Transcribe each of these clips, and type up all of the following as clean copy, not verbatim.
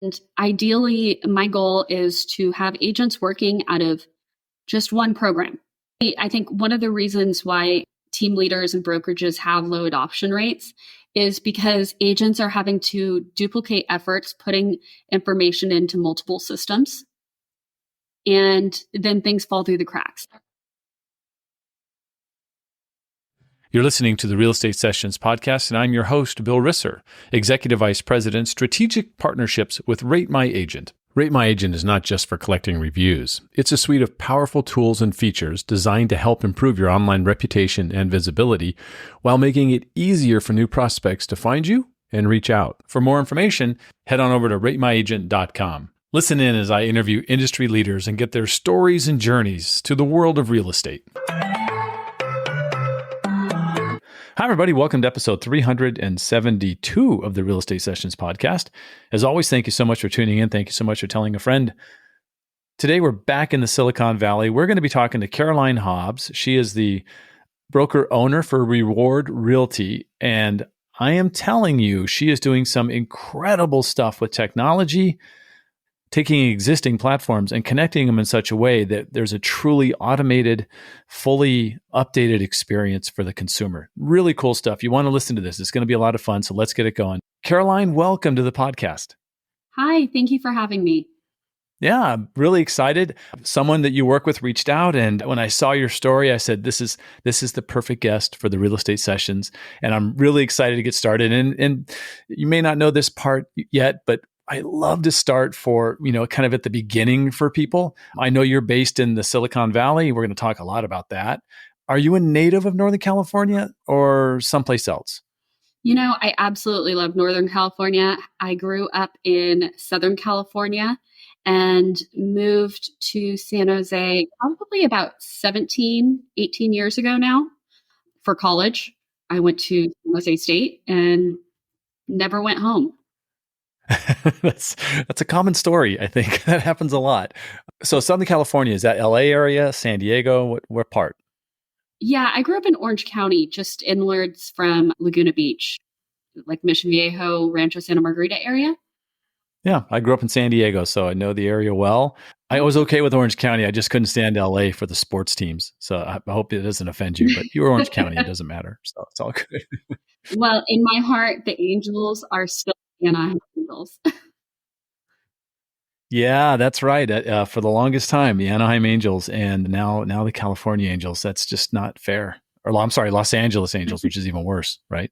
And ideally, my goal is to have agents working out of just one program. I think one of the reasons why team leaders and brokerages have low adoption rates is because agents are having to duplicate efforts, putting information into multiple systems, and then things fall through the cracks. You're listening to the Real Estate Sessions podcast, and I'm your host, Bill Risser, Executive Vice President, Strategic Partnerships with Rate My Agent. Rate My Agent is not just for collecting reviews. It's a suite of powerful tools and features designed to help improve your online reputation and visibility while making it easier for new prospects to find you and reach out. For more information, head on over to ratemyagent.com. Listen in as I interview industry leaders and get their stories and journeys to the world of real estate. Hi, everybody. Welcome to episode 372 of the Real Estate Sessions podcast. As always, thank you so much for tuning in. Thank you so much for telling a friend. Today, we're back in the Silicon Valley. We're going to be talking to Caroline Hobbs. She is the broker owner for Reward Realty. And I am telling you, she is doing some incredible stuff with technology, taking existing platforms and connecting them in such a way that there's a truly automated, fully updated experience for the consumer. Really cool stuff. You want to listen to this. It's going to be a lot of fun. So let's get it going. Caroline, welcome to the podcast. Hi, thank you for having me. Yeah, I'm really excited. Someone that you work with reached out, and when I saw your story, I said, this is the perfect guest for the Real Estate Sessions. And I'm really excited to get started. And you may not know this part yet, but I love to start kind of at the beginning for people. I know you're based in the Silicon Valley. We're going to talk a lot about that. Are you a native of Northern California or someplace else? I absolutely love Northern California. I grew up in Southern California and moved to San Jose probably about 17, 18 years ago now for college. I went to San Jose State and never went home. That's a common story. I think that happens a lot. So Southern California, is that LA area, San Diego? What part? Yeah, I grew up in Orange County, just inwards from Laguna Beach, like Mission Viejo, Rancho Santa Margarita area. Yeah, I grew up in San Diego, so I know the area well. I was okay with Orange County. I just couldn't stand LA for the sports teams. So I hope it doesn't offend you, but you're Orange County. It doesn't matter. So it's all good. Well, in my heart, the Angels are still Anaheim Angels. Yeah, that's right. For the longest time, the Anaheim Angels, and now the California Angels. That's just not fair. Or I'm sorry, Los Angeles Angels, which is even worse, right?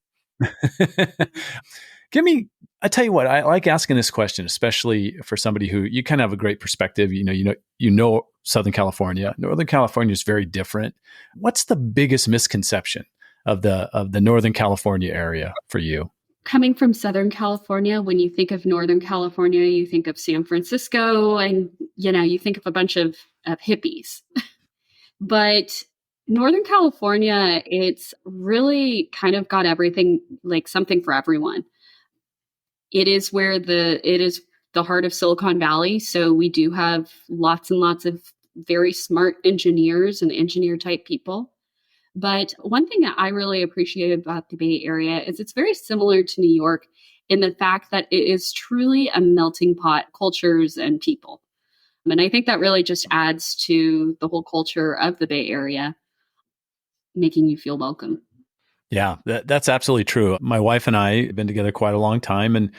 I tell you what, I like asking this question, especially for somebody who you kind of have a great perspective. You know Southern California. Northern California is very different. What's the biggest misconception of the Northern California area for you? Coming from Southern California, when you think of Northern California, you think of San Francisco and, you think of a bunch of hippies. But Northern California, it's really kind of got everything, like something for everyone. It is the heart of Silicon Valley. So we do have lots and lots of very smart engineers and engineer type people. But one thing that I really appreciate about the Bay Area is it's very similar to New York in the fact that it is truly a melting pot, cultures and people. And I think that really just adds to the whole culture of the Bay Area, making you feel welcome. Yeah, that's absolutely true. My wife and I have been together quite a long time, and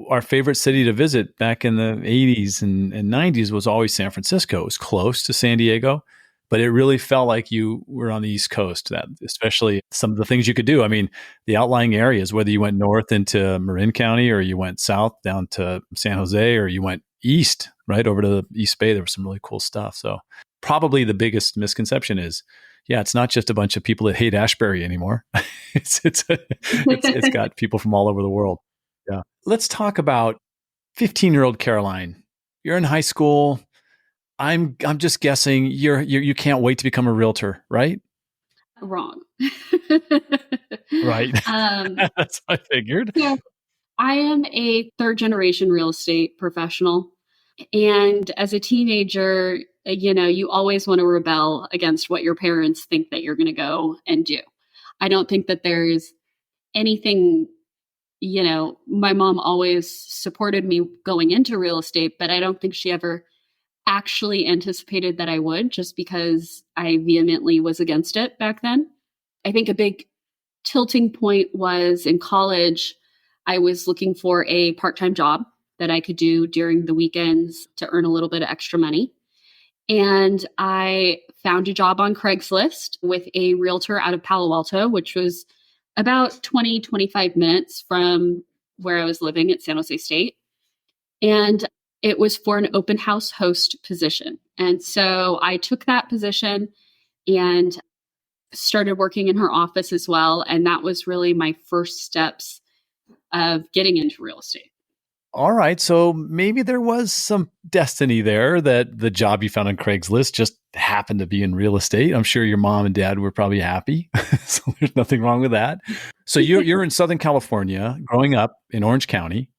our favorite city to visit back in the 80s and 90s was always San Francisco. It was close to San Diego, but it really felt like you were on the East Coast, that especially some of the things you could do. I mean, the outlying areas, whether you went north into Marin County or you went south down to San Jose or you went east, right over to the East Bay, there was some really cool stuff. So probably the biggest misconception is, yeah, it's not just a bunch of people that hate Ashbury anymore. It's got people from all over the world. Yeah. Let's talk about 15-year-old Caroline. You're in high school. I'm just guessing you can't wait to become a realtor, right? Wrong. Right. That's what I figured. Yeah, I am a third generation real estate professional. And as a teenager, you always want to rebel against what your parents think that you're going to go and do. I don't think that there's anything my mom always supported me going into real estate, but I don't think she ever actually anticipated that I would, just because I vehemently was against it back then. I think a big tilting point was in college. I was looking for a part-time job that I could do during the weekends to earn a little bit of extra money. And I found a job on Craigslist with a realtor out of Palo Alto, which was about 25 minutes from where I was living at San Jose State. And it was for an open house host position. And so I took that position and started working in her office as well. And that was really my first steps of getting into real estate. All right. So maybe there was some destiny there that the job you found on Craigslist just happened to be in real estate. I'm sure your mom and dad were probably happy. So there's nothing wrong with that. So you're in Southern California, growing up in Orange County.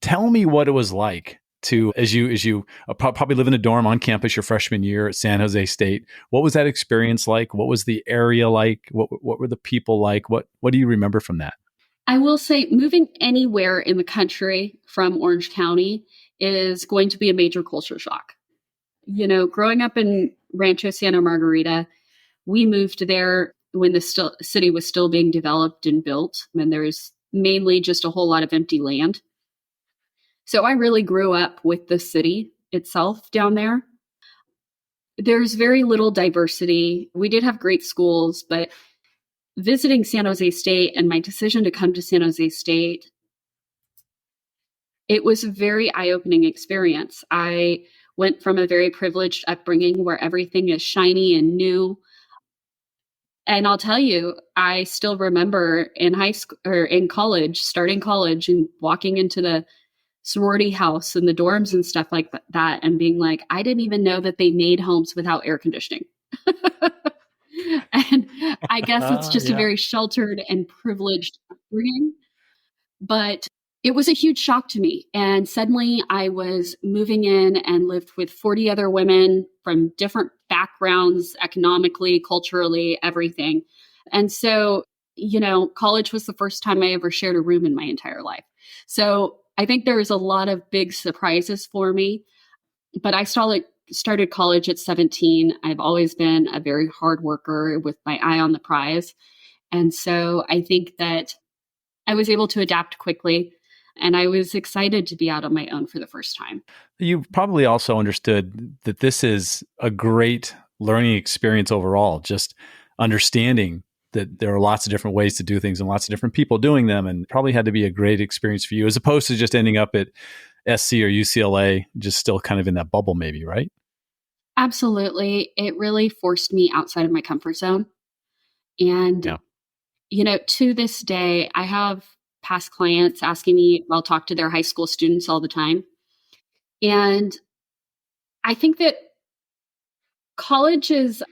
Tell me what it was like to, as you probably live in a dorm on campus your freshman year at San Jose State. What was that experience like? What was the area like? What were the people like? What do you remember from that? I will say moving anywhere in the country from Orange County is going to be a major culture shock. Growing up in Rancho Santa Margarita, we moved there when the city was still being developed and built, and there was mainly just a whole lot of empty land. So I really grew up with the city itself down there. There's very little diversity. We did have great schools, but visiting San Jose State and my decision to come to San Jose State, it was a very eye-opening experience. I went from a very privileged upbringing where everything is shiny and new. And I'll tell you, I still remember in high school or in college, starting college and walking into the sorority house and the dorms and stuff like that and being like, I didn't even know that they made homes without air conditioning. And I guess it's just a very sheltered and privileged upbringing. But it was a huge shock to me. And suddenly I was moving in and lived with 40 other women from different backgrounds, economically, culturally, everything. And so, college was the first time I ever shared a room in my entire life. So I think there was a lot of big surprises for me. But I started college at 17. I've always been a very hard worker with my eye on the prize. And so I think that I was able to adapt quickly, and I was excited to be out on my own for the first time. You probably also understood that this is a great learning experience overall, just understanding that there are lots of different ways to do things and lots of different people doing them, and probably had to be a great experience for you as opposed to just ending up at SC or UCLA, just still kind of in that bubble maybe, right? Absolutely. It really forced me outside of my comfort zone. And, to this day, I have past clients asking me, I'll talk to their high school students all the time. And I think that college is,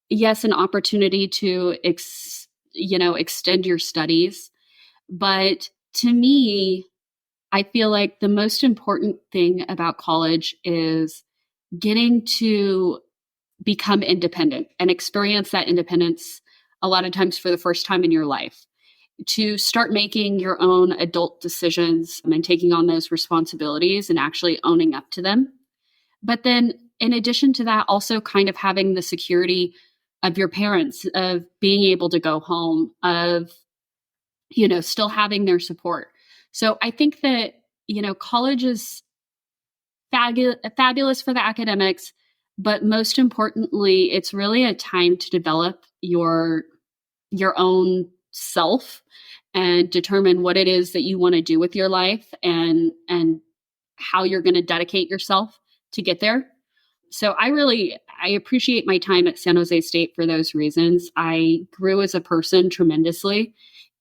yes, an opportunity to, extend your studies. But to me, I feel like the most important thing about college is getting to become independent and experience that independence a lot of times for the first time in your life, to start making your own adult decisions and taking on those responsibilities and actually owning up to them. But then in addition to that, also kind of having the security of your parents, of being able to go home, of, still having their support. So I think that, college is fabulous for the academics, but most importantly, it's really a time to develop your own self and determine what it is that you want to do with your life and how you're going to dedicate yourself to get there. So I appreciate my time at San Jose State for those reasons. I grew as a person tremendously,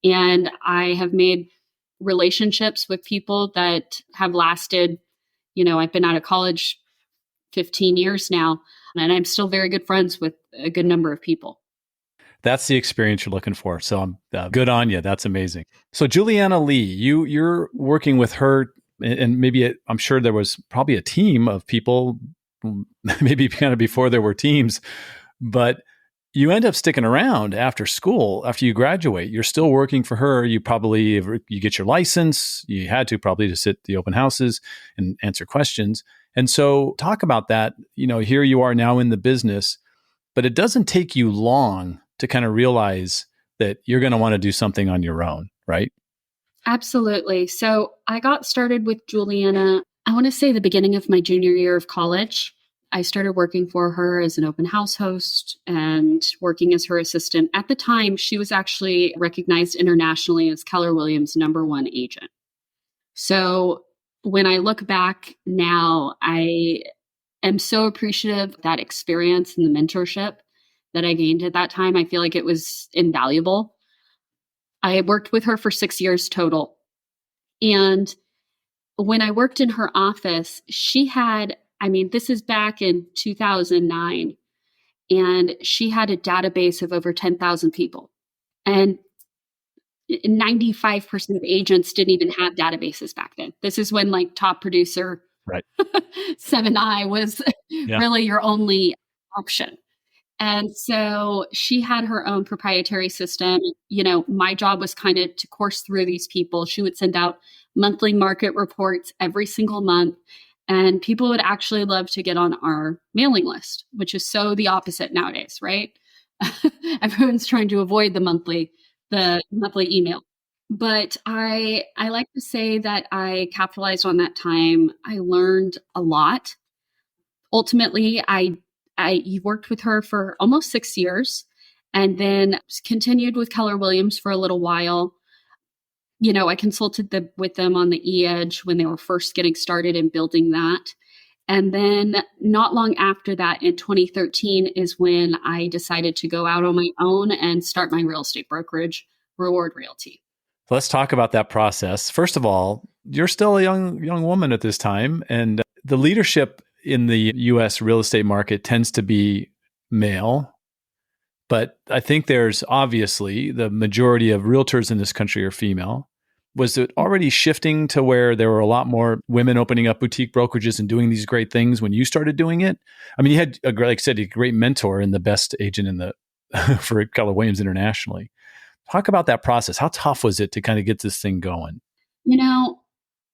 and I have made relationships with people that have lasted, I've been out of college 15 years now, and I'm still very good friends with a good number of people. That's the experience you're looking for. So I'm good on you. That's amazing. So Juliana Lee, you're working with her, and maybe I'm sure there was probably a team of people, maybe kind of before there were teams, but you end up sticking around after school, after you graduate. You're still working for her. You get your license. You had to probably to sit the open houses and answer questions. And so talk about that. Here you are now in the business, but it doesn't take you long to kind of realize that you're going to want to do something on your own, right? Absolutely. So I got started with Juliana, I want to say the beginning of my junior year of college. I started working for her as an open house host and working as her assistant. At the time, she was actually recognized internationally as Keller Williams' #1 agent. So when I look back now, I am so appreciative of that experience and the mentorship that I gained at that time. I feel like it was invaluable. I worked with her for 6 years total. And when I worked in her office, she had, this is back in 2009, and she had a database of over 10,000 people. And 95% of agents didn't even have databases back then. This is when top producer Right. 7i was really your only option. And so she had her own proprietary system. My job was kind of to course through these people. She would send out monthly market reports every single month. And people would actually love to get on our mailing list, which is so the opposite nowadays, right? Everyone's trying to avoid the monthly email. But I like to say that I capitalized on that time. I learned a lot. Ultimately, I worked with her for almost 6 years and then continued with Keller Williams for a little while. I consulted with them on the e-edge when they were first getting started in building that. And then not long after that, in 2013, is when I decided to go out on my own and start my real estate brokerage, Reward Realty. Let's talk about that process. First of all, you're still a young woman at this time, and the leadership in the U.S. real estate market tends to be male. But I think there's obviously the majority of realtors in this country are female. Was it already shifting to where there were a lot more women opening up boutique brokerages and doing these great things when you started doing it? You had, like I said, a great mentor and the best agent for Keller Williams internationally. Talk about that process. How tough was it to kind of get this thing going?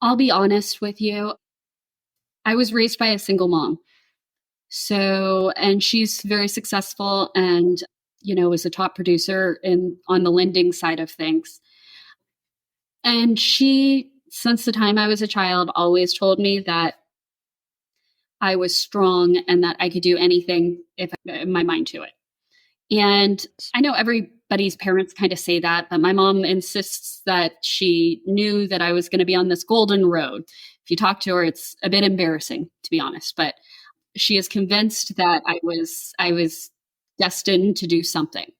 I'll be honest with you. I was raised by a single mom. And she's very successful and, was a top producer on the lending side of things. And she, since the time I was a child, always told me that I was strong and that I could do anything if I put my mind to it. And I know everybody's parents kind of say that, but my mom insists that she knew that I was going to be on this golden road. If you talk to her, it's a bit embarrassing, to be honest, but she is convinced that I was destined to do something.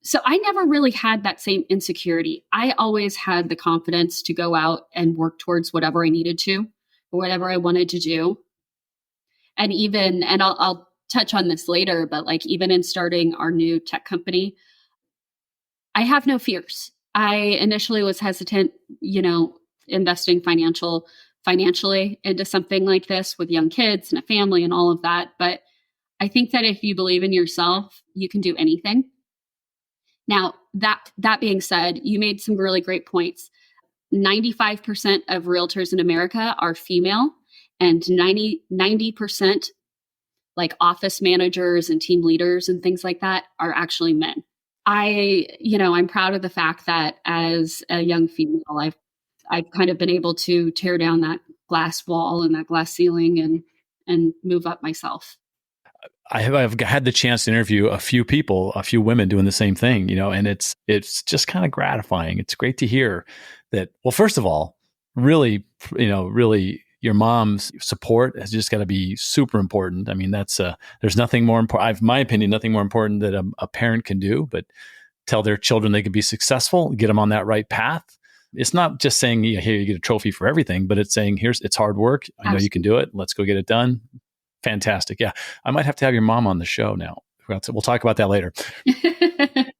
So I never really had that same insecurity. I always had the confidence to go out and work towards whatever I needed to, or whatever I wanted to do. And I'll touch on this later, but even in starting our new tech company, I have no fears. I initially was hesitant, investing financially into something like this with young kids and a family and all of that. But I think that if you believe in yourself, you can do anything. Now, that being said, you made some really great points. 95% of realtors in America are female, and 90% office managers and team leaders and things like that are actually men. I'm proud of the fact that as a young female, I've kind of been able to tear down that glass wall and that glass ceiling and move up myself. I've had the chance to interview a few women doing the same thing, and it's just kind of gratifying. It's great to hear that. Well, first of all, really your mom's support has just got to be super important. There's nothing more important, in my opinion, nothing more important that a parent can do, but tell their children they can be successful, get them on that right path. It's not just saying, here, you get a trophy for everything, but it's saying, it's hard work. I know you can do it. Let's go get it done. Fantastic. Yeah. I might have to have your mom on the show now. We'll talk about that later.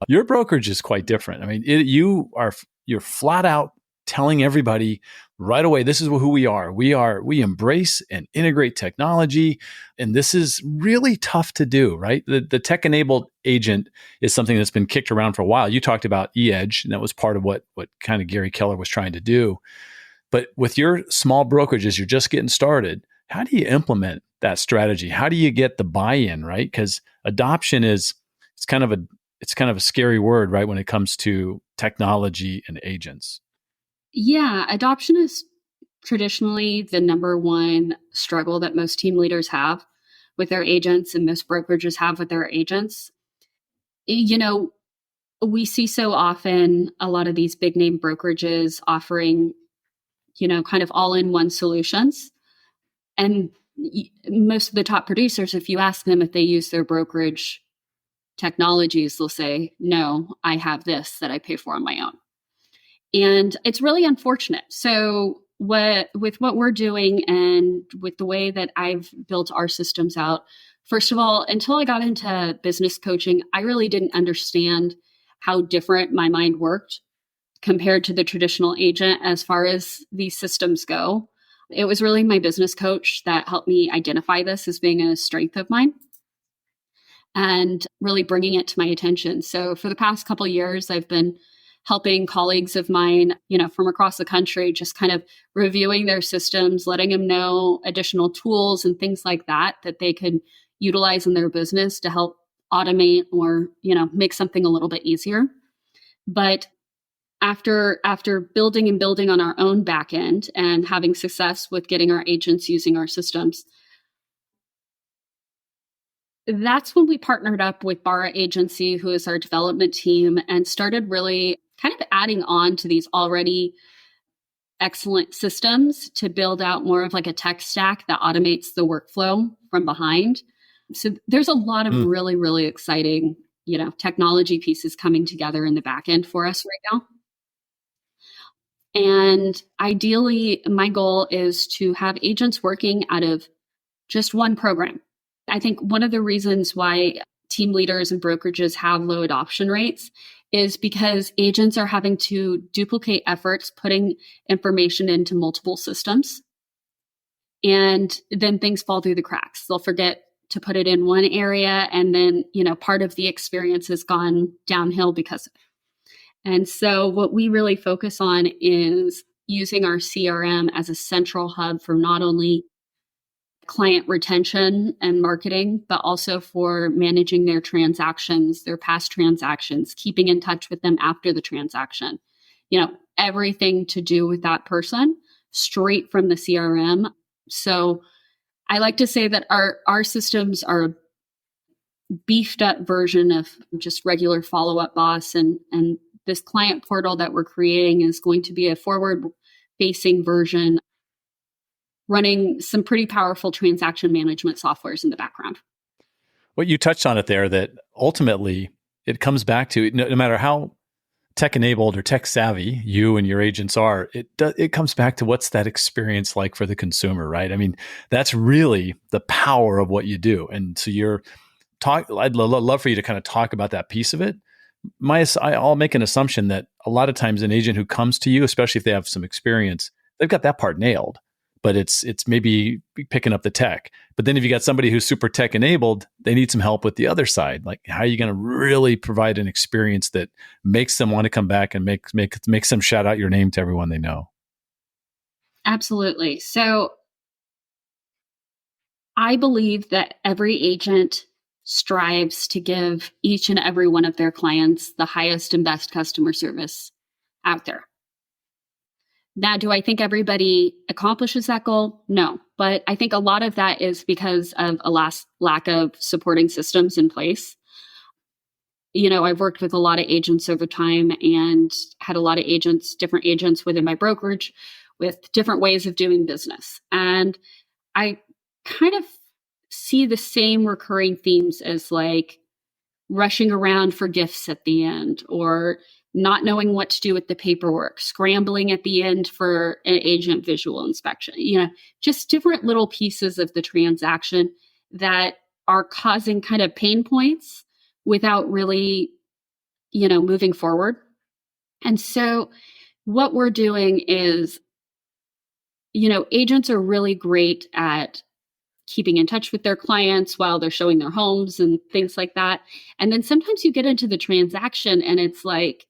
Your brokerage is quite different. You're flat out telling everybody, right away, this is who we are. We embrace and integrate technology. And this is really tough to do, right? The tech-enabled agent is something that's been kicked around for a while. You talked about e-edge, and that was part of what kind of Gary Keller was trying to do. But with your small brokerages, you're just getting started. How do you implement that strategy? How do you get the buy-in, right? Because adoption it's kind of a scary word, right, when it comes to technology and agents. Yeah, adoption is traditionally the number one struggle that most team leaders have with their agents and most brokerages have with their agents. You know, we see so often a lot of these big name brokerages offering, kind of all in one solutions. And most of the top producers, if you ask them if they use their brokerage technologies, they'll say, no, I have this that I pay for on my own. And it's really unfortunate. So with what we're doing and with the way that I've built our systems out, first of all, until I got into business coaching, I really didn't understand how different my mind worked compared to the traditional agent as far as these systems go. It was really my business coach that helped me identify this as being a strength of mine and really bringing it to my attention. So for the past couple of years, I've been helping colleagues of mine, from across the country, just kind of reviewing their systems, letting them know additional tools and things like that they could utilize in their business to help automate or, make something a little bit easier. But after building and building on our own back end and having success with getting our agents using our systems, that's when we partnered up with Barra Agency, who is our development team, and started really kind of adding on to these already excellent systems to build out more of like a tech stack that automates the workflow from behind. So there's a lot of really, really exciting, technology pieces coming together in the back end for us right now. And ideally, my goal is to have agents working out of just one program. I think one of the reasons why team leaders and brokerages have low adoption rates is because agents are having to duplicate efforts, putting information into multiple systems. And then things fall through the cracks. They'll forget to put it in one area. And then, part of the experience has gone downhill because of it. And so what we really focus on is using our CRM as a central hub for not only client retention and marketing, but also for managing their transactions, their past transactions, keeping in touch with them after the transaction. Everything to do with that person straight from the CRM. So I like to say that our systems are a beefed up version of just regular follow-up boss, and this client portal that we're creating is going to be a forward-facing version running some pretty powerful transaction management softwares in the background. Well, you touched on it there, that ultimately it comes back to no matter how tech-enabled or tech-savvy you and your agents are, it comes back to what's that experience like for the consumer, right? I mean, that's really the power of what you do. And so I'd love for you to kind of talk about that piece of it. I'll make an assumption that a lot of times an agent who comes to you, especially if they have some experience, they've got that part nailed, but it's maybe picking up the tech. But then if you got somebody who's super tech enabled, they need some help with the other side. Like, how are you going to really provide an experience that makes them want to come back and makes them shout out your name to everyone they know? Absolutely. So I believe that every agent strives to give each and every one of their clients the highest and best customer service out there. Now, do I think everybody accomplishes that goal? No, but I think a lot of that is because of a lack of supporting systems in place. I've worked with a lot of agents over time and had a lot of different agents within my brokerage with different ways of doing business. And I kind of see the same recurring themes as like rushing around for gifts at the end, or not knowing what to do with the paperwork, scrambling at the end for an agent visual inspection, just different little pieces of the transaction that are causing kind of pain points without really, moving forward. And so what we're doing is agents are really great at keeping in touch with their clients while they're showing their homes and things like that. And then sometimes you get into the transaction and it's like,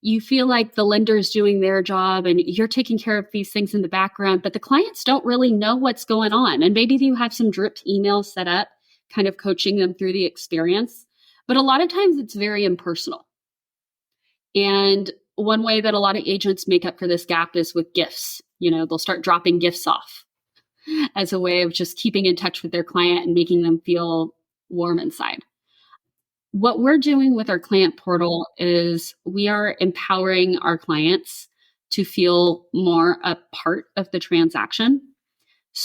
you feel like the lender's doing their job and you're taking care of these things in the background, but the clients don't really know what's going on. And maybe you have some drip emails set up, kind of coaching them through the experience. But a lot of times it's very impersonal. And one way that a lot of agents make up for this gap is with gifts. They'll start dropping gifts off as a way of just keeping in touch with their client and making them feel warm inside. What we're doing with our client portal is we are empowering our clients to feel more a part of the transaction.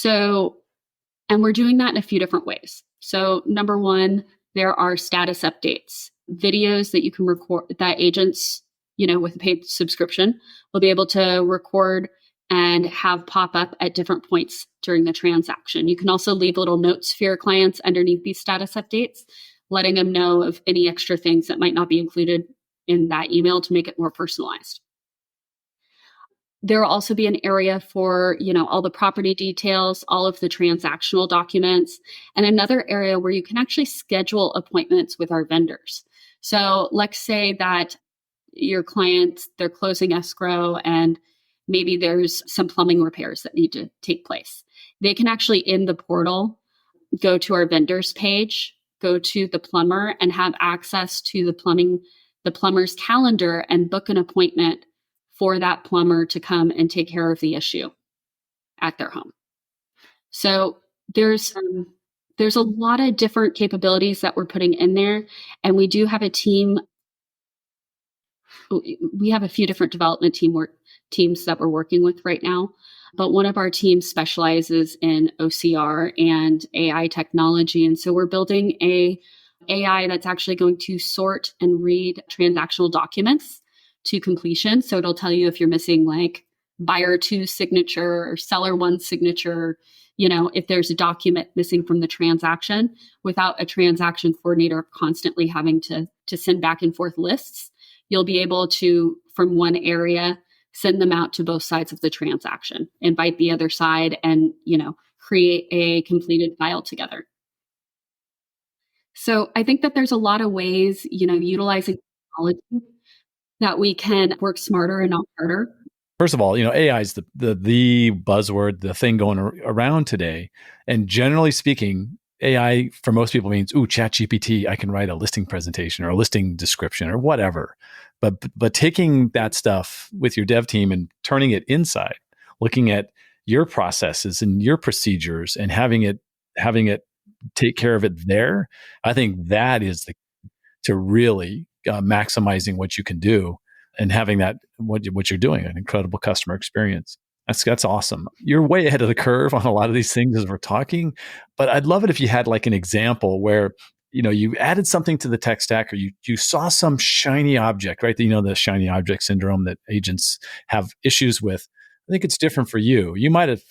And we're doing that in a few different ways. So number one, there are status updates, videos that you can record that agents, with a paid subscription will be able to record and have pop up at different points during the transaction. You can also leave little notes for your clients underneath these status updates, letting them know of any extra things that might not be included in that email to make it more personalized. There will also be an area for, all the property details, all of the transactional documents, and another area where you can actually schedule appointments with our vendors. So let's say that your clients, they're closing escrow and maybe there's some plumbing repairs that need to take place. They can actually, in the portal, go to our vendors page, go to the plumber and have access to the plumber's calendar and book an appointment for that plumber to come and take care of the issue at their home. So there's a lot of different capabilities that we're putting in there. And we do have a team. We have a few different development teams that we're working with right now. But one of our teams specializes in OCR and AI technology. And so we're building a AI that's actually going to sort and read transactional documents to completion. So it'll tell you if you're missing like buyer 2's signature or seller 1's signature, if there's a document missing from the transaction without a transaction coordinator constantly having to send back and forth lists. You'll be able to, from one area, send them out to both sides of the transaction, invite the other side and, create a completed file together. So I think that there's a lot of ways, utilizing technology that we can work smarter and not harder. First of all, AI is the buzzword, the thing going around today. And generally speaking, AI for most people means, ChatGPT, I can write a listing presentation or a listing description or whatever. But taking that stuff with your dev team and turning it inside, looking at your processes and your procedures and having it take care of it there, I think that is to really maximizing what you can do and having that what you're doing, an incredible customer experience. That's awesome. You're way ahead of the curve on a lot of these things as we're talking, but I'd love it if you had like an example where you added something to the tech stack or you saw some shiny object, right? The shiny object syndrome that agents have issues with. I think it's different for you. You might have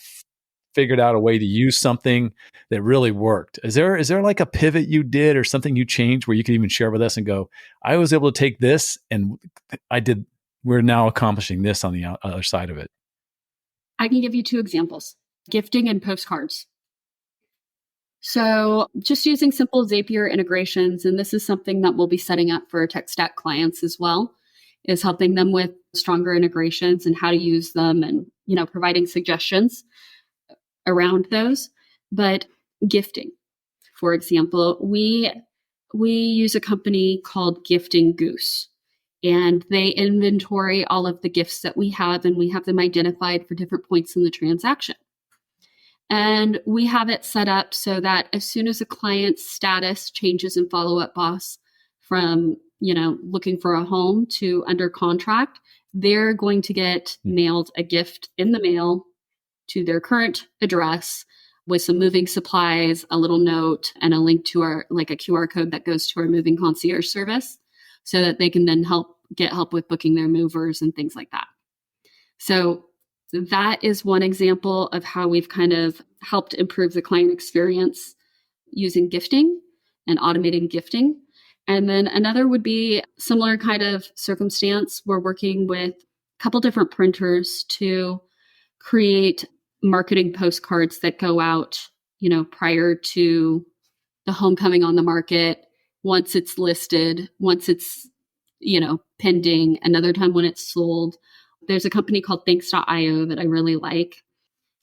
figured out a way to use something that really worked. Is there like a pivot you did or something you changed where you could even share with us and go, I was able to take this and we're now accomplishing this on the other side of it? I can give you two examples, gifting and postcards. So just using simple Zapier integrations, and this is something that we'll be setting up for our tech stack clients as well, is helping them with stronger integrations and how to use them and, providing suggestions around those. But gifting, for example, we use a company called Gifting Goose. And they inventory all of the gifts that we have, and we have them identified for different points in the transaction. And we have it set up so that as soon as a client's status changes in follow-up boss from, looking for a home to under contract, they're going to get mailed a gift in the mail to their current address with some moving supplies, a little note, and a link to a QR code that goes to our moving concierge service, so that they can then get help with booking their movers and things like that. So that is one example of how we've kind of helped improve the client experience using gifting and automating gifting. And then another would be similar kind of circumstance. We're working with a couple different printers to create marketing postcards that go out, prior to the home coming on the market, once it's listed, once it's, pending, another time when it's sold. There's a company called thanks.io that I really like.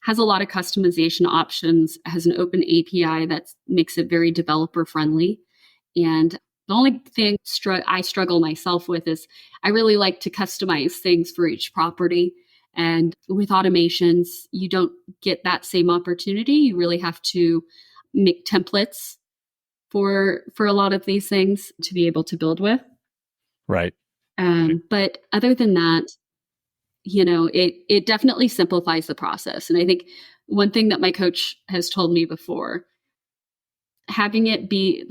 Has a lot of customization options, has an open API that makes it very developer friendly. And the only thing I struggle myself with is I really like to customize things for each property. And with automations, you don't get that same opportunity. You really have to make templates for a lot of these things to be able to build with. Right. But other than that, it definitely simplifies the process. And I think one thing that my coach has told me before, having it be,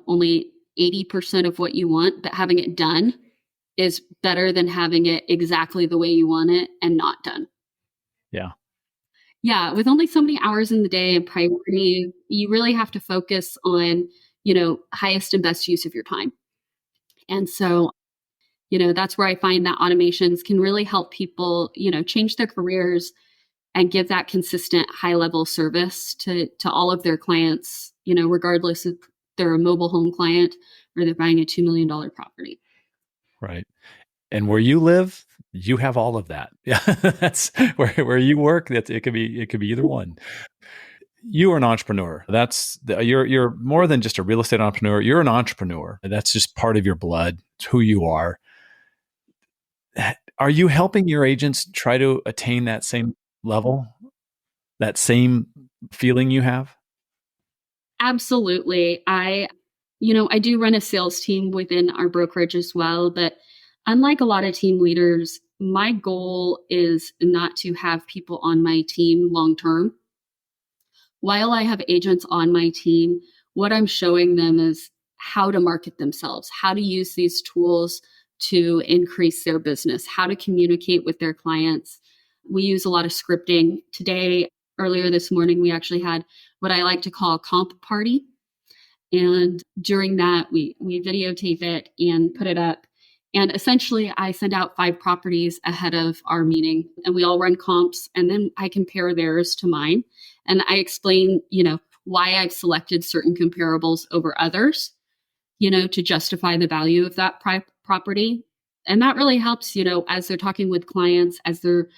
only 80% of what you want, but having it done is better than having it exactly the way you want it and not done. Yeah. Yeah. With only so many hours in the day and priority, you really have to focus on, highest and best use of your time. And so, that's where I find that automations can really help people, change their careers and give that consistent high level service to all of their clients, regardless if they're a mobile home client or they're buying a $2 million property. Right. And where you live, you have all of that. Yeah. That's where you work. It could be either one. You are an entrepreneur. You're more than just a real estate entrepreneur. You're an entrepreneur. That's just part of your blood. It's who you are. Are you helping your agents try to attain that same level, that same feeling you have? Absolutely. I do run a sales team within our brokerage as well, but unlike a lot of team leaders, my goal is not to have people on my team long term. While I have agents on my team, what I'm showing them is how to market themselves, how to use these tools to increase their business, how to communicate with their clients. We use a lot of scripting. Earlier this morning, we actually had what I like to call a comp party. And during that, we videotape it and put it up. And essentially, I send out 5 properties ahead of our meeting, and we all run comps, and then I compare theirs to mine. And I explain, why I've selected certain comparables over others, to justify the value of that property. And that really helps, as they're talking with clients, as they're,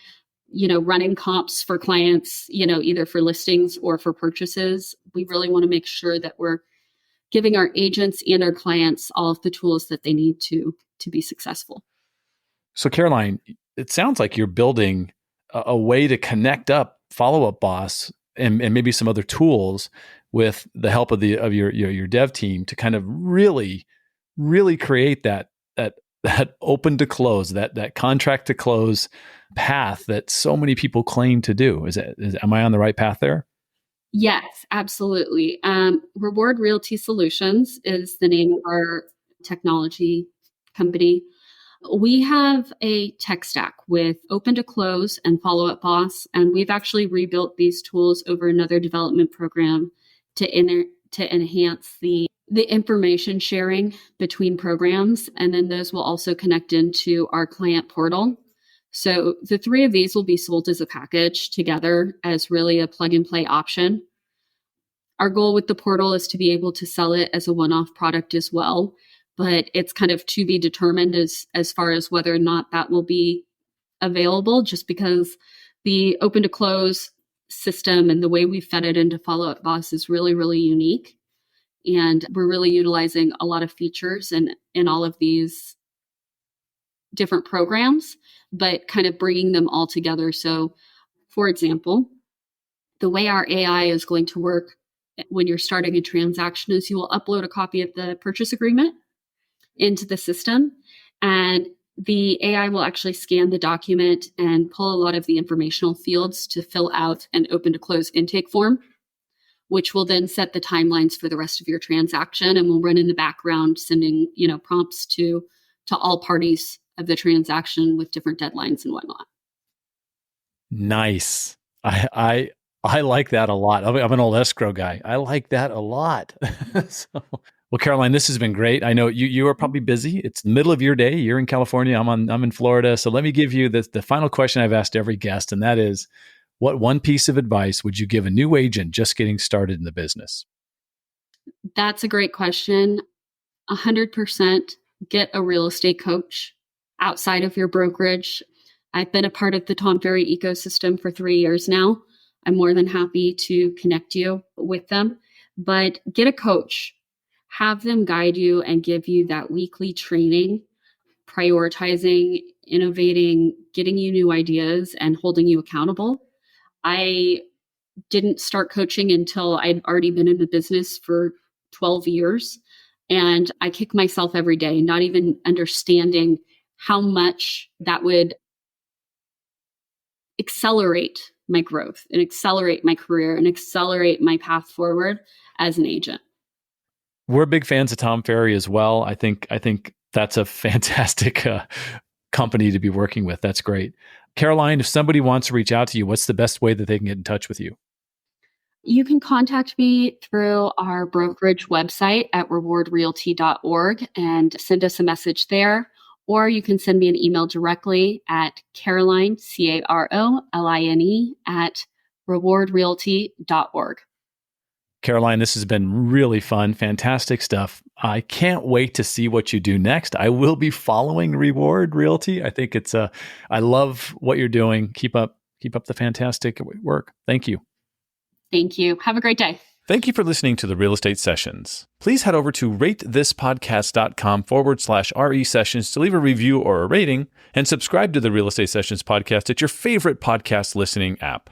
running comps for clients, either for listings or for purchases. We really want to make sure that we're giving our agents and our clients all of the tools that they need to be successful. So Caroline, it sounds like you're building a way to connect up Follow Up Boss and maybe some other tools with the help of your dev team to kind of really, really create that open to close, that contract to close path that so many people claim to do. Am I on the right path there? Yes, absolutely. Reward Realty Solutions is the name of our technology company. We have a tech stack with Open to Close and Follow Up Boss, and we've actually rebuilt these tools over another development program to enhance the information sharing between programs, and then those will also connect into our client portal. So the 3 of these will be sold as a package together as really a plug and play option. Our goal with the portal is to be able to sell it as a one-off product as well, but it's kind of to be determined as far as whether or not that will be available, just because the Open to Close system and the way we fed it into Follow Up Boss is really, really unique. And we're really utilizing a lot of features in all of these different programs, but kind of bringing them all together. So, for example, the way our AI is going to work when you're starting a transaction is you will upload a copy of the purchase agreement into the system, and the AI will actually scan the document and pull a lot of the informational fields to fill out an Open to Close intake form, which will then set the timelines for the rest of your transaction and will run in the background, sending, prompts to all parties of the transaction with different deadlines and whatnot. Nice. I like that a lot. I'm an old escrow guy. I like that a lot. So Well, Caroline, this has been great. I know you are probably busy. It's the middle of your day. You're in California. I'm in Florida. So let me give you the final question I've asked every guest, and that is, what one piece of advice would you give a new agent just getting started in the business? That's a great question. 100% get a real estate coach outside of your brokerage. I've been a part of the Tom Ferry ecosystem for 3 years now. I'm more than happy to connect you with them, but get a coach. Have them guide you and give you that weekly training, prioritizing, innovating, getting you new ideas, and holding you accountable. I didn't start coaching until I'd already been in the business for 12 years. And I kick myself every day, not even understanding how much that would accelerate my growth and accelerate my career and accelerate my path forward as an agent. We're big fans of Tom Ferry as well. I think that's a fantastic company to be working with. That's great. Caroline, if somebody wants to reach out to you, what's the best way that they can get in touch with you? You can contact me through our brokerage website at rewardrealty.org and send us a message there. Or you can send me an email directly at Caroline, Caroline, at rewardrealty.org. Caroline, this has been really fun, fantastic stuff. I can't wait to see what you do next. I will be following Reward Realty. I think I love what you're doing. Keep up the fantastic work. Thank you. Thank you. Have a great day. Thank you for listening to the Real Estate Sessions. Please head over to ratethispodcast.com/RE sessions to leave a review or a rating, and subscribe to the Real Estate Sessions podcast at your favorite podcast listening app.